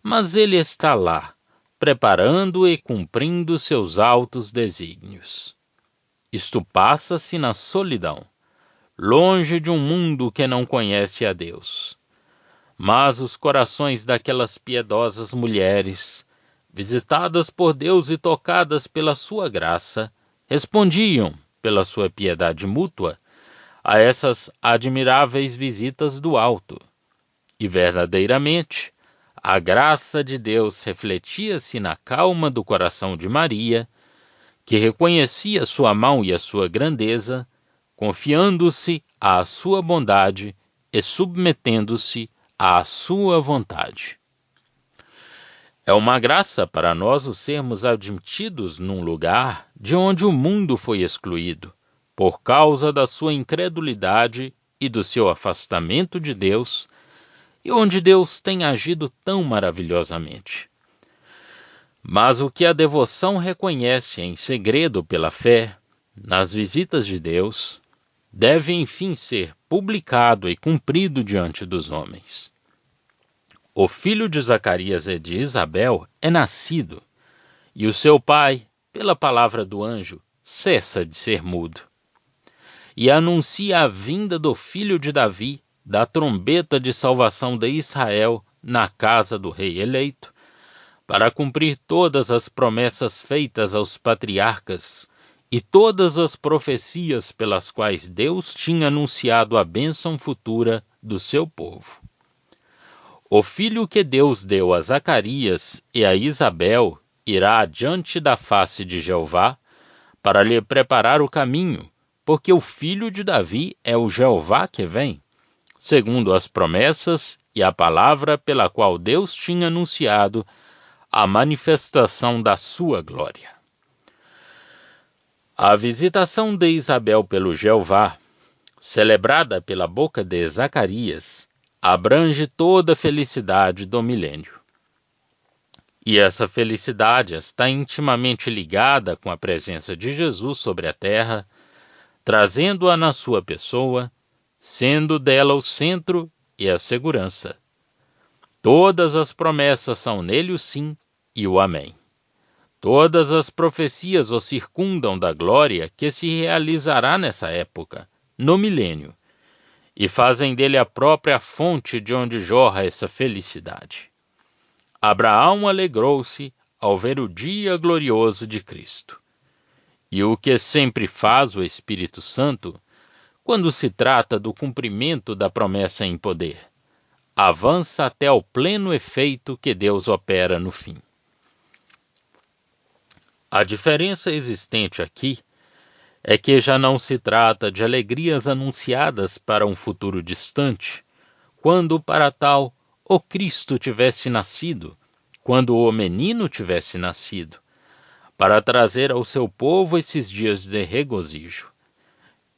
Speaker 1: mas ele está lá, preparando e cumprindo seus altos desígnios. Isto passa-se na solidão, longe de um mundo que não conhece a Deus. Mas os corações daquelas piedosas mulheres, visitadas por Deus e tocadas pela sua graça, respondiam, pela sua piedade mútua, a essas admiráveis visitas do alto. E verdadeiramente, a graça de Deus refletia-se na calma do coração de Maria, que reconhecia sua mão e a sua grandeza, confiando-se à sua bondade e submetendo-se à sua vontade. É uma graça para nós o sermos admitidos num lugar de onde o mundo foi excluído, por causa da sua incredulidade e do seu afastamento de Deus, e onde Deus tem agido tão maravilhosamente. Mas o que a devoção reconhece em segredo pela fé, nas visitas de Deus, deve enfim ser publicado e cumprido diante dos homens. O filho de Zacarias e de Isabel é nascido, e o seu pai, pela palavra do anjo, cessa de ser mudo. E anuncia a vinda do filho de Davi, da trombeta de salvação de Israel na casa do rei eleito, para cumprir todas as promessas feitas aos patriarcas e todas as profecias pelas quais Deus tinha anunciado a bênção futura do seu povo. O filho que Deus deu a Zacarias e a Isabel irá adiante da face de Jeová para lhe preparar o caminho, porque o filho de Davi é o Jeová que vem, segundo as promessas e a palavra pela qual Deus tinha anunciado a manifestação da sua glória. A visitação de Isabel pelo Jeová, celebrada pela boca de Zacarias, abrange toda a felicidade do milênio. E essa felicidade está intimamente ligada com a presença de Jesus sobre a terra, trazendo-a na sua pessoa, sendo dela o centro e a segurança. Todas as promessas são nele o sim e o amém. Todas as profecias o circundam da glória que se realizará nessa época, no milênio, e fazem dele a própria fonte de onde jorra essa felicidade. Abraão alegrou-se ao ver o dia glorioso de Cristo. E o que sempre faz o Espírito Santo, quando se trata do cumprimento da promessa em poder, avança até ao pleno efeito que Deus opera no fim. A diferença existente aqui é que já não se trata de alegrias anunciadas para um futuro distante, quando para tal o Cristo tivesse nascido, quando o menino tivesse nascido, para trazer ao seu povo esses dias de regozijo.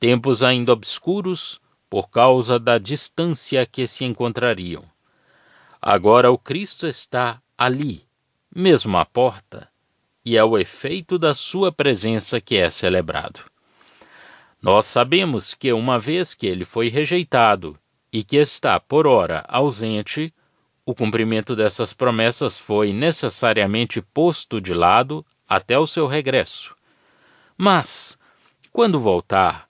Speaker 1: Tempos ainda obscuros por causa da distância que se encontrariam. Agora o Cristo está ali, mesmo à porta, e é o efeito da sua presença que é celebrado. Nós sabemos que uma vez que ele foi rejeitado e que está por ora ausente, o cumprimento dessas promessas foi necessariamente posto de lado até o seu regresso. Mas, quando voltar,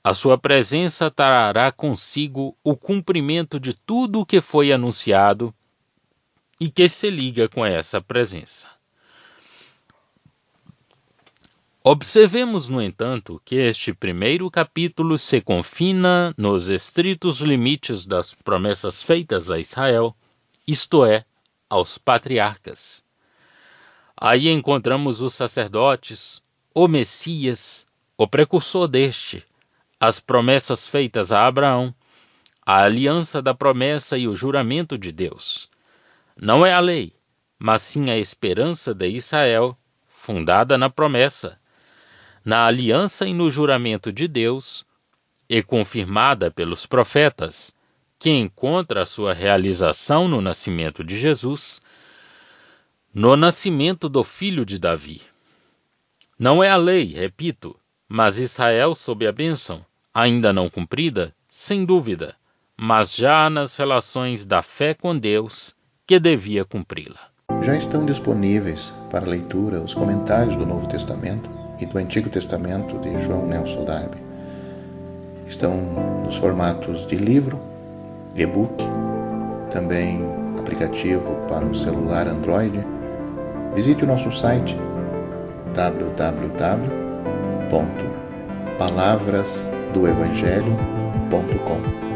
Speaker 1: a sua presença trará consigo o cumprimento de tudo o que foi anunciado e que se liga com essa presença. Observemos, no entanto, que este primeiro capítulo se confina nos estritos limites das promessas feitas a Israel, isto é, aos patriarcas. Aí encontramos os sacerdotes, o Messias, o precursor deste, as promessas feitas a Abraão, a aliança da promessa e o juramento de Deus. Não é a lei, mas sim a esperança de Israel, fundada na promessa, na aliança e no juramento de Deus, e confirmada pelos profetas, que encontra a sua realização no nascimento de Jesus, no nascimento do filho de Davi. Não é a lei, repito, mas Israel sob a bênção, ainda não cumprida, sem dúvida, mas já nas relações da fé com Deus, que devia cumpri-la.
Speaker 2: Já estão disponíveis para leitura os comentários do Novo Testamento e do Antigo Testamento de João Nelson Darby. Estão nos formatos de livro, e-book, também aplicativo para o celular Android. Visite o nosso site www.palavrasdoevangelho.com.